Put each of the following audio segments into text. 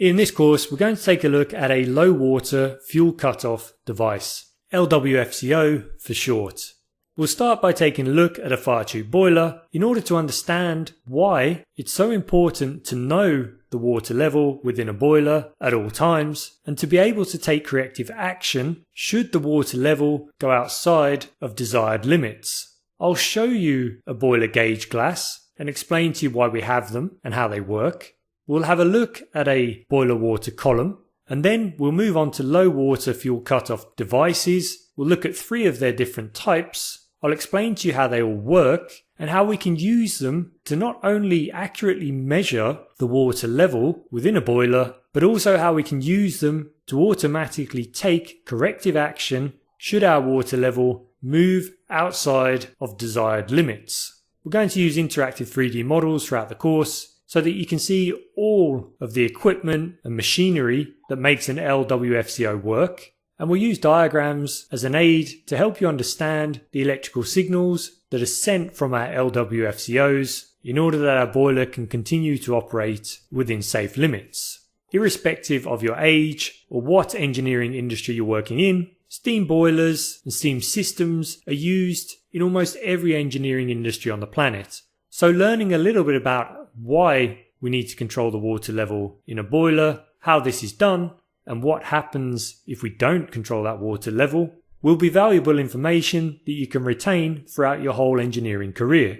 In this course, we're going to take a look at a low water fuel cutoff device, LWFCO for short. We'll start by taking a look at a fire tube boiler in order to understand why it's so important to know the water level within a boiler at all times and to be able to take corrective action should the water level go outside of desired limits. I'll show you a boiler gauge glass and explain to you why we have them and how they work. We'll have a look at a boiler water column, and then we'll move on to low water fuel cutoff devices. We'll look at 3 of their different types. I'll explain to you how they all work and how we can use them to not only accurately measure the water level within a boiler, but also how we can use them to automatically take corrective action should our water level move outside of desired limits. We're going to use interactive 3D models throughout the course so that you can see all of the equipment and machinery that makes an LWFCO work. And we'll use diagrams as an aid to help you understand the electrical signals that are sent from our LWFCOs in order that our boiler can continue to operate within safe limits. Irrespective of your age or what engineering industry you're working in, steam boilers and steam systems are used in almost every engineering industry on the planet. So learning a little bit about why we need to control the water level in a boiler, how this is done, and what happens if we don't control that water level will be valuable information that you can retain throughout your whole engineering career.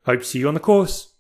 Hope to see you on the course.